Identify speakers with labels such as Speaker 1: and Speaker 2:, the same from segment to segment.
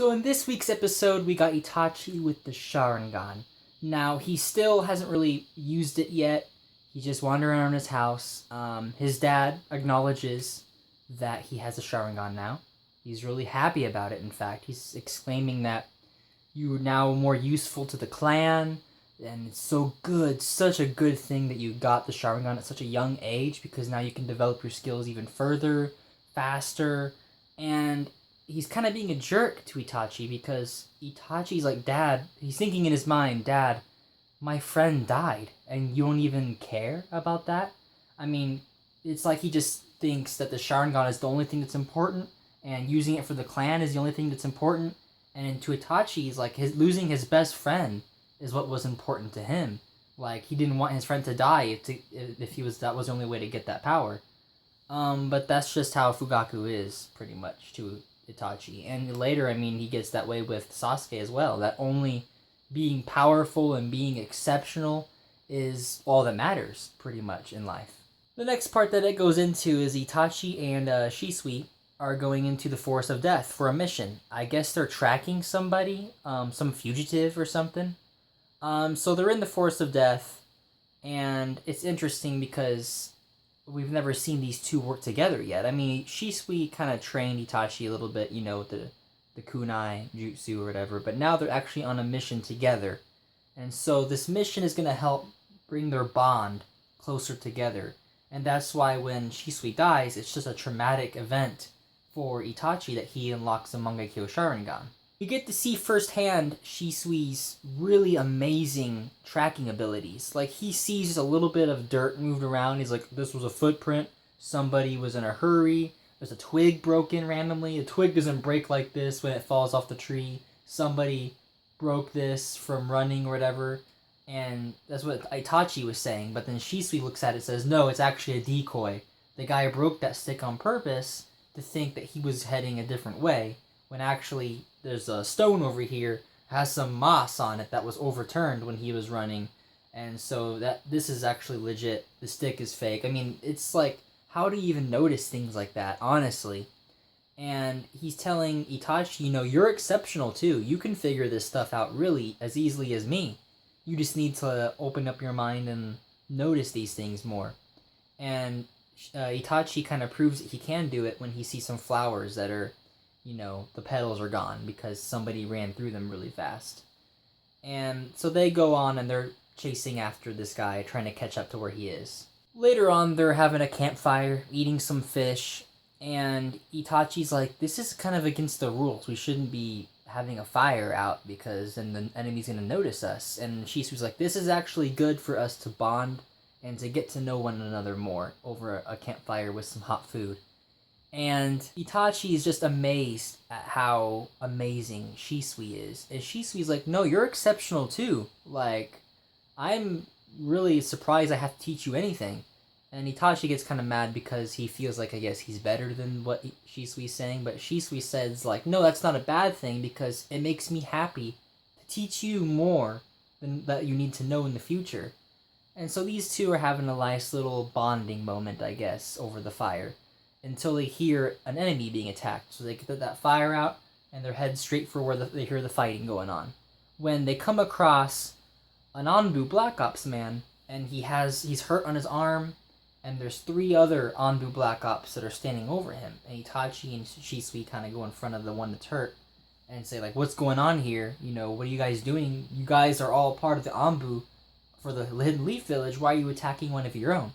Speaker 1: So in this week's episode, we got Itachi with the Sharingan. Now, he still hasn't really used it yet. He's just wandering around his house. His dad acknowledges that he has a Sharingan now. He's really happy about it, in fact. He's exclaiming that you're now more useful to the clan, and it's so good, such a good thing that you got the Sharingan at such a young age, because now you can develop your skills even further, faster, and he's kind of being a jerk to Itachi because Itachi's like, Dad, he's thinking in his mind, Dad, my friend died, and you don't even care about that? I mean, it's like he just thinks that the Sharingan is the only thing that's important, and using it for the clan is the only thing that's important, and to Itachi, he's like, losing his best friend is what was important to him. Like, he didn't want his friend to die if that was the only way to get that power. But that's just how Fugaku is, pretty much, to Itachi. And later, I mean, he gets that way with Sasuke as well, that only being powerful and being exceptional is all that matters, pretty much, in life. The next part that it goes into is Itachi and Shisui are going into the Forest of Death for a mission. I guess they're tracking somebody, some fugitive or something. So they're in the Forest of Death, and it's interesting because we've never seen these two work together yet. I mean, Shisui kind of trained Itachi a little bit, with the kunai jutsu or whatever, but now they're actually on a mission together. And so this mission is going to help bring their bond closer together. And that's why when Shisui dies, it's just a traumatic event for Itachi that he unlocks the Mangekyo Sharingan. You get to see firsthand Shisui's really amazing tracking abilities. Like, he sees just a little bit of dirt moved around. He's like, this was a footprint. Somebody was in a hurry. There's a twig broken randomly. A twig doesn't break like this when it falls off the tree. Somebody broke this from running or whatever. And that's what Itachi was saying. But then Shisui looks at it and says, no, it's actually a decoy. The guy broke that stick on purpose to think that he was heading a different way, when actually there's a stone over here, has some moss on it that was overturned when he was running, and so that this is actually legit. The stick is fake. I mean, it's like, how do you even notice things like that, honestly? And he's telling Itachi, you're exceptional too. You can figure this stuff out really as easily as me. You just need to open up your mind and notice these things more. And Itachi kind of proves that he can do it when he sees some flowers that are, the petals are gone because somebody ran through them really fast. And so they go on and they're chasing after this guy, trying to catch up to where he is. Later on, they're having a campfire, eating some fish, and Itachi's like, this is kind of against the rules. We shouldn't be having a fire out because then the enemy's going to notice us. And Shisui's like, this is actually good for us to bond and to get to know one another more over a campfire with some hot food. And Itachi is just amazed at how amazing Shisui is. And Shisui's like, no, you're exceptional too. Like, I'm really surprised I have to teach you anything. And Itachi gets kind of mad because he feels like, I guess, he's better than what Shisui's saying. But Shisui says, like, no, that's not a bad thing because it makes me happy to teach you more than that you need to know in the future. And so these two are having a nice little bonding moment, I guess, over the fire, until they hear an enemy being attacked. So they get that fire out, and they're head straight for where they hear the fighting going on. When they come across an Anbu Black Ops man, and he's hurt on his arm, and there's 3 other Anbu Black Ops that are standing over him. And Itachi and Shisui kind of go in front of the one that's hurt and say, like, what's going on here? What are you guys doing? You guys are all part of the Anbu for the Hidden Leaf Village. Why are you attacking one of your own?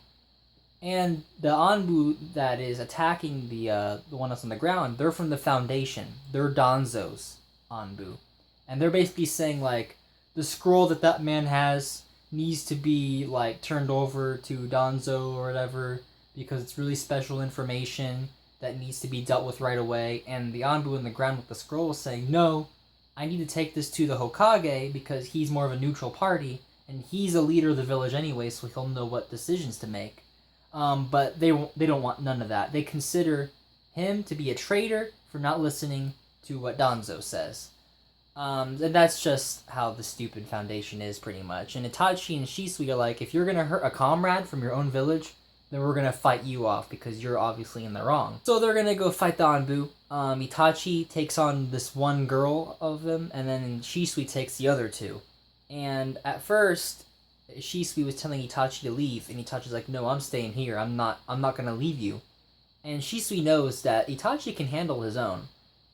Speaker 1: And the Anbu that is attacking the one that's on the ground, they're from the Foundation. They're Danzo's Anbu. And they're basically saying, like, the scroll that man has needs to be, like, turned over to Danzo or whatever, because it's really special information that needs to be dealt with right away. And the Anbu on the ground with the scroll is saying, no, I need to take this to the Hokage because he's more of a neutral party, and he's a leader of the village anyway, so he'll know what decisions to make. But they don't want none of that. They consider him to be a traitor for not listening to what Danzo says. And that's just how the stupid Foundation is, pretty much. And Itachi and Shisui are like, if you're gonna hurt a comrade from your own village, then we're gonna fight you off because you're obviously in the wrong. So they're gonna go fight the Anbu. Itachi takes on this one girl of them, and then Shisui takes the other two. And at first, Shisui was telling Itachi to leave, and Itachi's like, "No, I'm staying here. I'm not gonna leave you." And Shisui knows that Itachi can handle his own.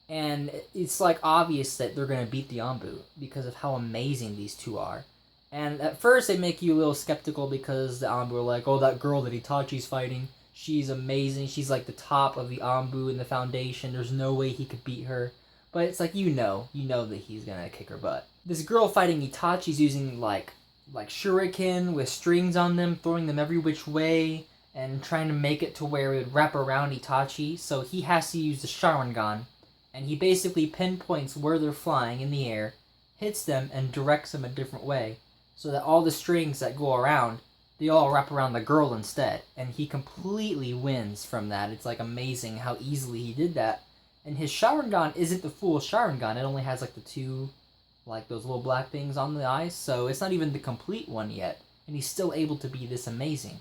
Speaker 1: And it's like obvious that they're gonna beat the Anbu because of how amazing these two are. And at first they make you a little skeptical because the Anbu are like, "Oh, that girl that Itachi's fighting, she's amazing. She's like the top of the Anbu in the foundation. There's no way he could beat her." But it's like you know that he's gonna kick her butt. This girl fighting Itachi's using like shuriken with strings on them, throwing them every which way, and trying to make it to where it would wrap around Itachi. So he has to use the Sharingan. And he basically pinpoints where they're flying in the air, hits them, and directs them a different way. So that all the strings that go around, they all wrap around the girl instead. And he completely wins from that. It's like amazing how easily he did that. And his Sharingan isn't the full Sharingan. It only has like the two, like those little black things on the eyes. So it's not even the complete one yet. And he's still able to be this amazing.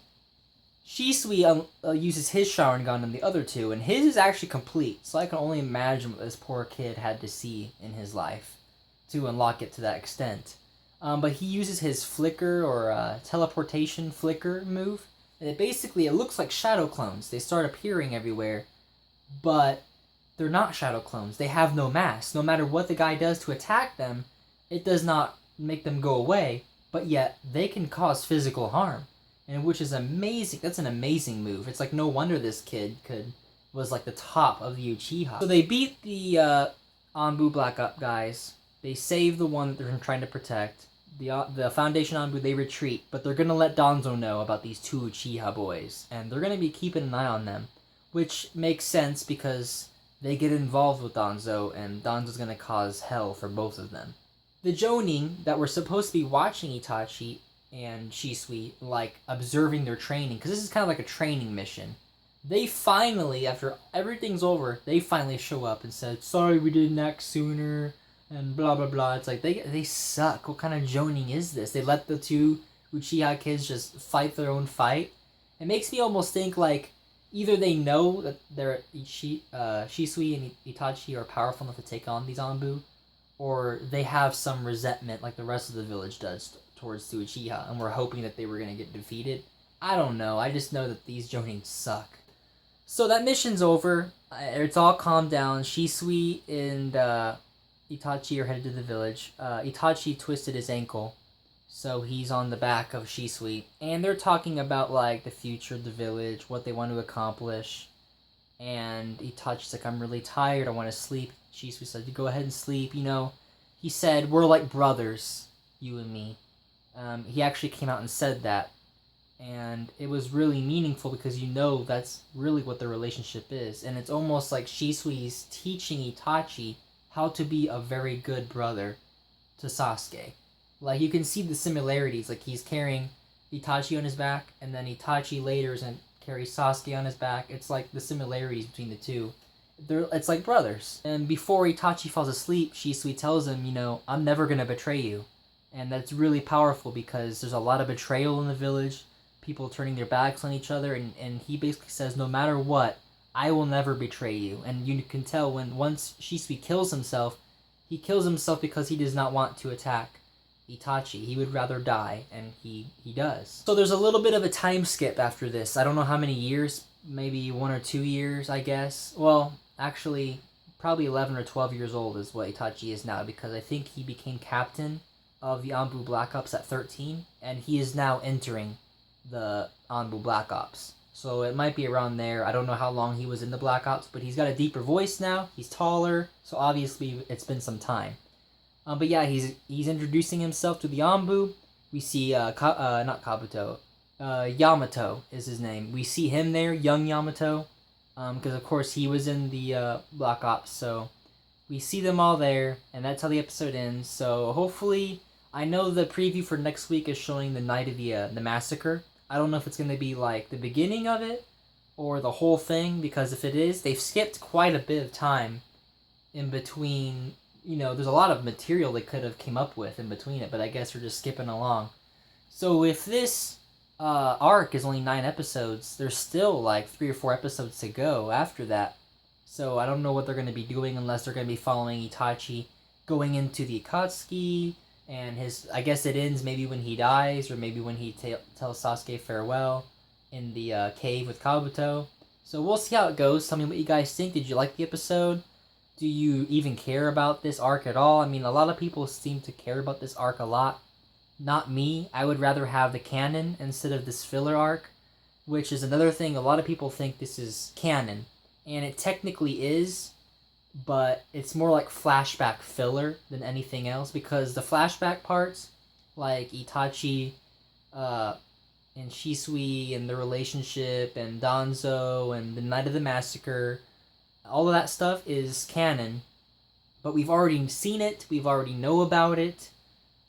Speaker 1: Shisui uses his Sharingan in the other two, and his is actually complete, so I can only imagine what this poor kid had to see in his life to unlock it to that extent. But he uses his flicker or teleportation flicker move, and it looks like shadow clones. They start appearing everywhere, but they're not shadow clones. They have no mass. No matter what the guy does to attack them, it does not make them go away, but yet they can cause physical harm. And which is amazing. That's an amazing move. It's like no wonder this kid was like the top of the Uchiha. So they beat the Anbu Black Up guys. They save the one that they're trying to protect. The Foundation Anbu, they retreat, but they're gonna let Danzo know about these two Uchiha boys, and they're gonna be keeping an eye on them, which makes sense because they get involved with Danzo, and Danzo's gonna cause hell for both of them. The Jonin that were supposed to be watching Itachi and Shisui, like, observing their training, because this is kind of like a training mission. They finally, after everything's over, they finally show up and said, "Sorry we didn't act sooner," and blah blah blah. It's like, they suck. What kind of Jonin is this? They let the two Uchiha kids just fight their own fight. It makes me almost think, like, either they know that Shisui and Itachi are powerful enough to take on these Anbu, or they have some resentment like the rest of the village does towards the Uchiha, and we're hoping that they were going to get defeated. I don't know. I just know that these Jonin suck. So that mission's over. It's all calmed down. Shisui and Itachi are headed to the village. Itachi twisted his ankle, so he's on the back of Shisui. And they're talking about, like, the future of the village, what they want to accomplish. And Itachi's like, "I'm really tired. I want to sleep." Shisui said, "Go ahead and sleep." He said, "We're like brothers, you and me." He actually came out and said that, and it was really meaningful because that's really what the relationship is, and it's almost like Shisui's teaching Itachi how to be a very good brother to Sasuke. Like, you can see the similarities, like he's carrying Itachi on his back, and then Itachi later is going to carry Sasuke on his back. It's like the similarities between the two. It's like brothers. And before Itachi falls asleep, Shisui tells him, "I'm never going to betray you." And that's really powerful because there's a lot of betrayal in the village, people turning their backs on each other, and he basically says, "No matter what, I will never betray you." And you can tell once Shisui kills himself, he kills himself because he does not want to attack Itachi. He would rather die, and he does. So there's a little bit of a time skip after this. I don't know how many years, maybe 1 or 2 years, I guess. Well, actually, probably 11 or 12 years old is what Itachi is now, because I think he became captain of the Anbu Black Ops at 13, and he is now entering the Anbu Black Ops. So it might be around there. I don't know how long he was in the Black Ops, but he's got a deeper voice now. He's taller, so obviously it's been some time. But yeah, he's introducing himself to the Anbu. We see not Kabuto, Yamato is his name. We see him there, young Yamato, because of course he was in the Black Ops. So we see them all there, and that's how the episode ends. So hopefully, I know the preview for next week is showing the night of the massacre. I don't know if it's going to be like the beginning of it or the whole thing, because if it is, they've skipped quite a bit of time in between. There's a lot of material they could have came up with in between it, but I guess we're just skipping along. So if this arc is only 9 episodes. There's still like 3 or 4 episodes to go after that. So I don't know what they're going to be doing unless they're going to be following Itachi going into the Akatsuki, and his, I guess it ends maybe when he dies, or maybe when he tells Sasuke farewell in the cave with Kabuto. So we'll see how it goes. Tell me what you guys think. Did you like the episode? Do you even care about this arc at all? I mean, a lot of people seem to care about this arc a lot. Not me. I would rather have the canon instead of this filler arc, which is another thing. A lot of people think this is canon, and it technically is, but it's more like flashback filler than anything else, because the flashback parts, like Itachi and Shisui and the relationship and Danzo and the night of the massacre, all of that stuff is canon, but we've already seen it, we've already know about it.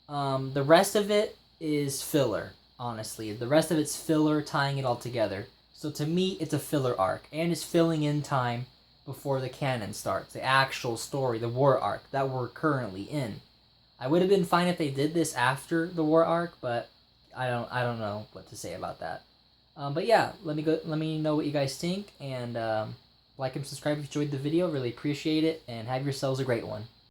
Speaker 1: The rest of it is filler, honestly. The rest of it's filler tying it all together. So to me, it's a filler arc, and it's filling in time before the canon starts, the actual story, the war arc that we're currently in. I would have been fine if they did this after the war arc, but I don't know what to say about that. But yeah, let me know what you guys think, and like and subscribe if you enjoyed the video. Really appreciate it, and have yourselves a great one.